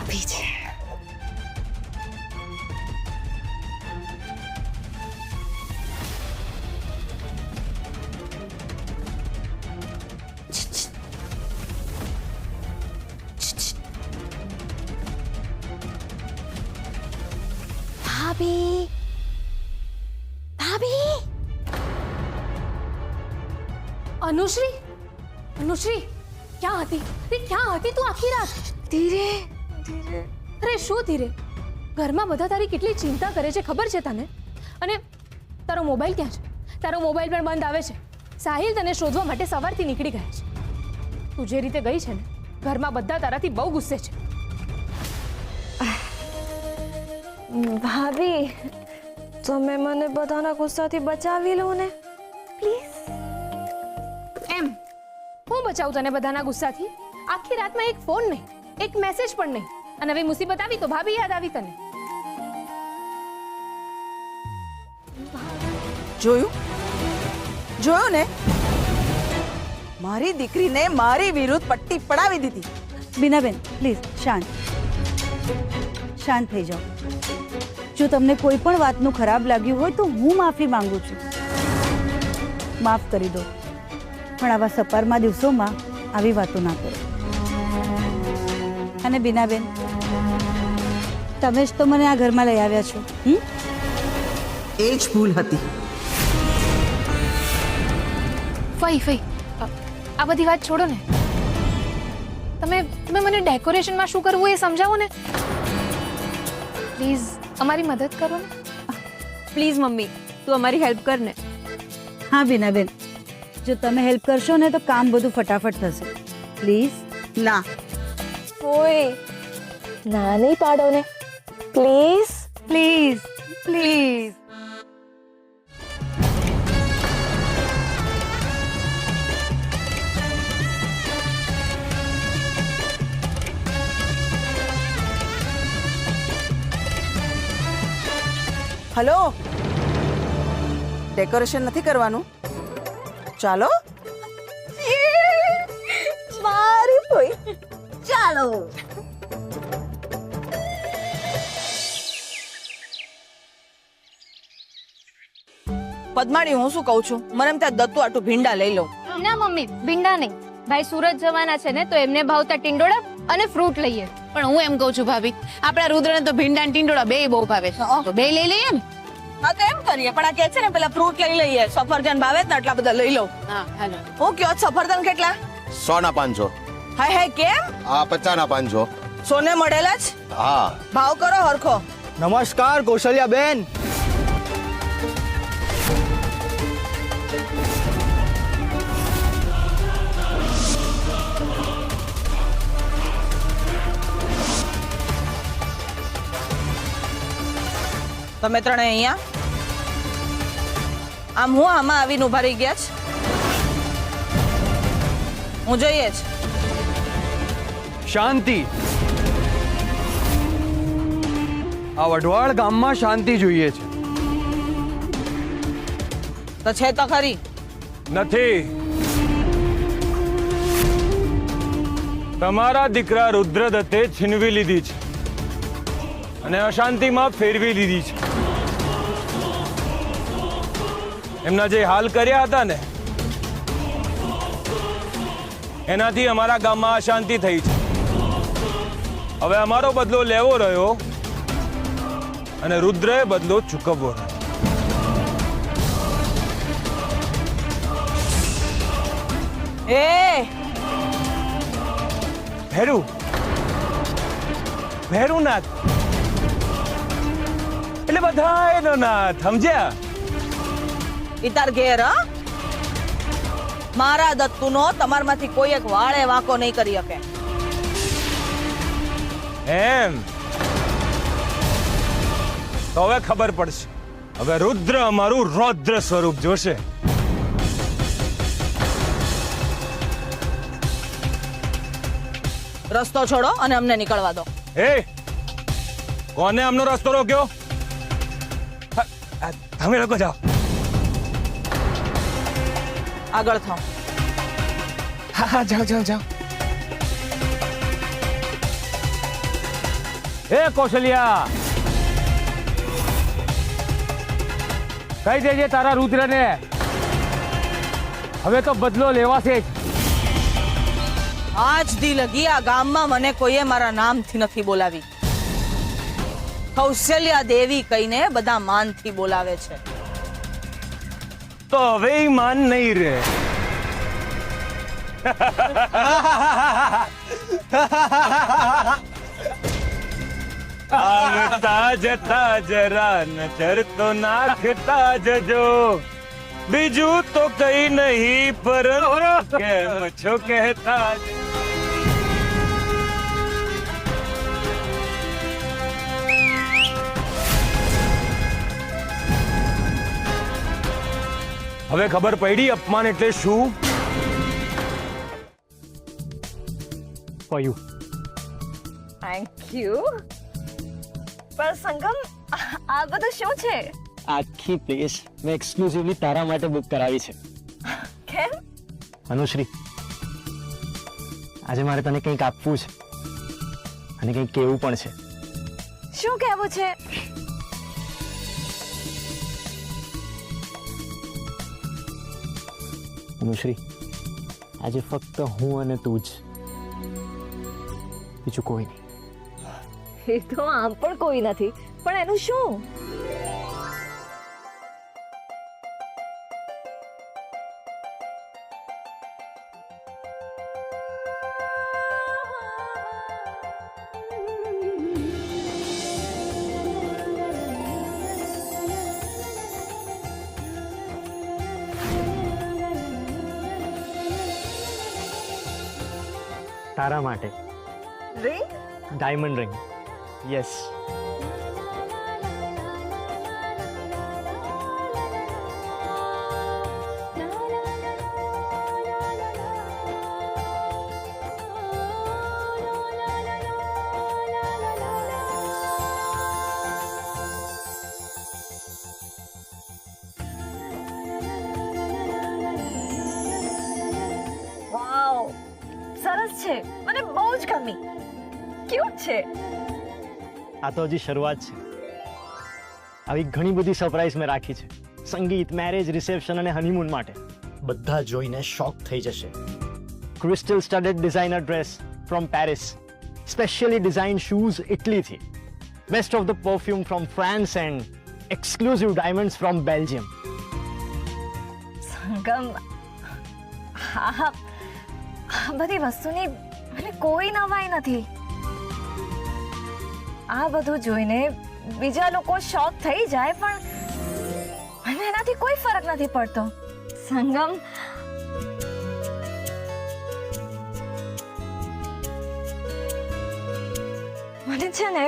આવી છે. ભાભી, ભાભી. અનુશ્રી, અનુશ્રી, ક્યાં હતી? ક્યાં હતી તું આખી રાત? ધીરે ધીરે. અરે શું ધીરે? ઘરમાં બધા તારી કેટલી ચિંતા કરે છે ખબર છે તને? અને તારો મોબાઈલ ક્યાં છે? તારો મોબાઈલ પણ બંધ આવે છે. સાહિલ તને શોધવા માટે સવારથી નીકળી ગયા છે. તું જે રીતે ગઈ છે ને, ઘરમાં બધા તારાથી બહુ ગુસ્સે છે. ભાભી, તમે મને બધાના ગુસ્સાથી બચાવી લો ને પ્લીઝ. એમ હું બચાવું તને બધાના ગુસ્સાથી? આખી રાતમાં એક ફોન નહીં, એક મેસેજ પણ નહીં, અને હવે મુસીબત આવી તો ભાભી યાદ આવી તને. જોયું ને, મારી દીકરીને મારી વિરુદ્ધ પટ્ટી પડાવી દીધી. બીનાબેન પ્લીઝ શાંત થઈ જાઓ. જો તમને કોઈ પણ વાતનું ખરાબ લાગ્યું હોય તો હું માફી માંગુ છું. માફ કરી દો, પણ આવા સપરમાં દિવસોમાં આવી વાતો ના કરો. અને બીનાબેન, તમે જ તો મને આ ઘરમાં લઈ આવ્યા છો. એ જ ભૂલ હતી. ફઈ ફઈ, આ બધી વાત છોડો ને. તમે મને ડેકોરેશનમાં શું કરવું એ સમજાવો ને પ્લીઝ. અમારી મદદ કરો ને પ્લીઝ મમ્મી, તું અમારી હેલ્પ કર ને. હા બીનાબેન, જો તમે હેલ્પ કરશો ને તો કામ બધું ફટાફટ થશે. પ્લીઝ. ના, ઓય ના નહીં પાડો ને please. Please please. Hello, decoration નથી કરવાનું? ચાલો. મારી કોઈ ચાલો. પદ્માણી, હું શું કહું છું, મને એમ ત્યાં દત્તુ આટું ભીંડા લઈ લઉં. ના મમ્મી, ભીંડા નહીં. ભાઈ સુરત જવાના છે ને, તો એમને ભાવતા ટિંડોળા અને ફ્રૂટ લઈએ. પણ હું એમ કહું છું ભાભી, આપણા રુદ્રને તો ભીંડા અને ટીંડોળા બેય બહુ ભાવે છે, તો બે લઈ લઈએ ને. હા તો એમ કરીએ, પણ આ કે છે ને પેલા ફ્રૂટ લઈ લઈએ. સફરજન ભાવે ને એટલા બધા લઈ લઉં. હા હાલો. હું કયો સફરજન કેટલા? 100 ના 500. હાય હાય, કેમ? આ 50 ના 500. સોને મળેલા જ હા. ભાવ કરો હરખો. નમસ્કાર કૌશલ્યા બેન. તમે ત્રણે અહીંયા આમ હું આમાં આવીને ઉભા રહી ગયા છે. હું જોઈએ જ. શાંતિ. આ વઢવાણ ગામમાં શાંતિ જોઈએ છે. તો છે તો ખરી. નથી. તમારા દીકરા રુદ્રદત્તે છીનવી લીધી છે અને અશાંતિમાં ફેરવી લીધી છે. એમના જે હાલ કર્યા હતા ને, એનાથી અમારા ગામમાં અશાંતિ થઈ છે. હવે અમારો બદલો લેવો રહ્યો અને રુદ્રએ બદલો ચૂકવવો રહ્યો. એ ભેરું નાથ એટલે બધા એનો નાથ, સમજ્યા? ઇતાર ઘેર હ? મારા દત્તુનો તમારમાંથી કોઈ એક વાળે વાંકો નહીં કરી શકે. એમ તો હવે ખબર પડશે. હવે રુદ્ર અમારું રૌદ્ર સ્વરૂપ જોશે. રસ્તો છોડો અને અમને નીકળવા દો. એ કોને આમનો રસ્તો રોક્યો? તમે લોકો જાઓ. આગળ થાઓ. હા જાઓ જાઓ જાઓ. હે કૌશલ્યા, કહી દેજે તારા રુદ્રને હવે તો બદલો લેવાશે જ. આજ દી લગી આ ગામમાં મને કોઈએ મારા નામથી નથી બોલાવી. કૌશલ્યા દેવી કહીને બધા માનથી બોલાવે છે. તો હવે ઈ માન નહીં રે. આવતા જતા જરા નજર તો નાખતા જજો, બીજું તો કઈ નહીં પરંતુ કેમ છો કહેતા જજો. હવે ખબર પડી અપમાન એટલે શું? કયું? Thank you. પણ સંગમ, આ બધું શું છે? આખી પ્લેસ મેં એક્સક્લુઝિવલી તારા માટે બુક કરાવી છે. કેમ? અનુશ્રી, આજે મારે તને કંઈક આપવું છે અને કંઈક કહેવું પણ છે. શું કહેવું છે? અનુશ્રી, આજે ફક્ત હું અને તું જ, બીજું કોઈ નહીં. એ તો આમ પણ કોઈ નથી, પણ એનું શું? તારા માટે રિંગ? Diamond ring. યસ. વાવ, સરસ છે. મને બહુ જ ગમી. ક્યુટ છે. આ તો હજી શરૂઆત છે. આવી ઘણી બધી સરપ્રાઈઝ મેં રાખી છે. સંગીત, મેરેજ, રિસેપ્શન અને હનીમૂન માટે. બધા જોઈને શોક થઈ જશે. Crystal studded designer dress from Paris, specially design shoes ઇટલીથી, best of the perfume from France and exclusive diamonds from Belgium. Sangam, આ બધી વસ્તુની મને કોઈ નવાઈ નથી. આ બધું જોઈને બીજા લોકો શોક થઈ જાય, પણ મને એનાથી કોઈ ફરક નથી પડતો. સંગમ, મને છે ને,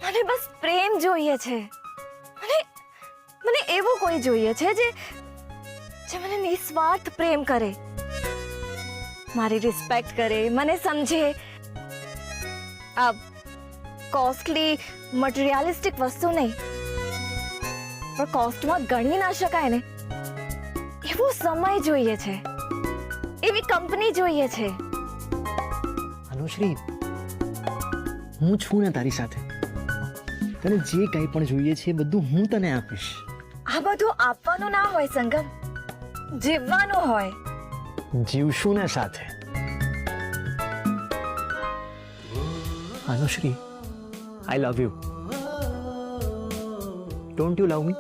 મને બસ પ્રેમ જોઈએ છે. મને એવું કોઈ જોઈએ છે જે મને નિસ્વાર્થ પ્રેમ કરે, મારી રિસ્પેક્ટ કરે, મને સમજે. આ કોસ્ટલી મટીરિયલિસ્ટિક વસ્તુ નહીં, પણ કોસ્ટમાં ગણી ના શકાય ને એવો સમય જોઈએ છે, એવી કંપની જોઈએ છે. અનુશ્રી, હું છું ને તારી સાથે. તને જે કંઈ પણ જોઈએ છે એ બધું હું તને આપીશ. આ બધું આપવાનું ના હોય સંગમ, જીવવાનું હોય. જીવશું ને સાથે. Anushree, I love you. Don't you love me?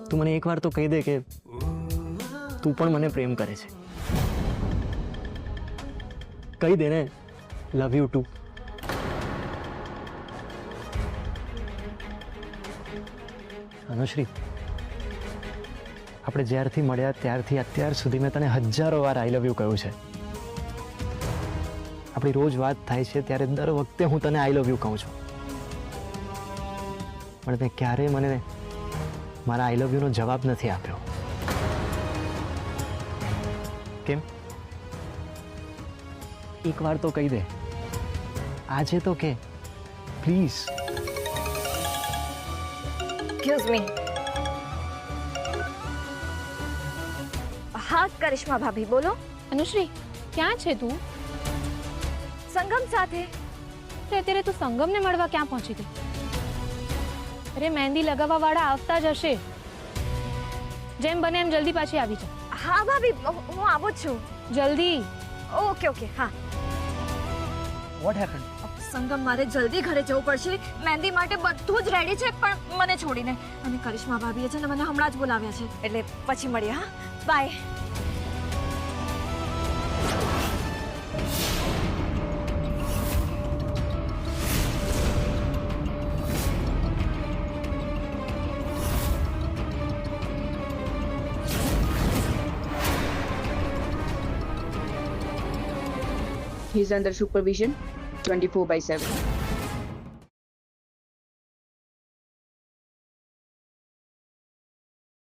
તું મને એકવાર તો કહી દે કે તું પણ મને પ્રેમ કરે છે. કહી દે ને, લવ યુ ટુ. અનુશ્રી, આપણે જ્યારથી મળ્યા ત્યારથી અત્યાર સુધી મેં તને હજારો વાર આઈ લવ યુ કહ્યું છે. આપણી રોજ વાત થાય છે ત્યારે દર વખતે હું તને આઈ લવ યુ કહું છું, પણ તે ક્યારેય મને મારા આઈ લવ યુનો જવાબ નથી આપ્યો. કેમ? એકવાર તો કહી દે, આજે તો કે પ્લીઝ. Excuse me. હા કરિશ્મા ભાભી, બોલો. અનુશ્રી, ક્યાં છે તું? સંગમ સાથે. તો અત્યારે તું સંગમને મળવા ક્યાં પહોંચી ગઈ? અરે મહેંદી લગાવવા વાળા આવતા જ હશે. જેમ બને એમ જલ્દી પાછી આવી જા. હા ભાભી, હું આવું જ છું. જલ્દી. ઓકે ઓકે, હા. What happen? સંગમ, મારે જલ્દી ઘરે જવું પડશે. મહેંદી માટે બધું જ રેડી છે, પણ મને છોડીને. અને કરિશ્મા ભાભીએ છે ને મને હમણાં જ બોલાવ્યા છે, એટલે પછી મળીએ. હા, બાય. He's under supervision 24/7.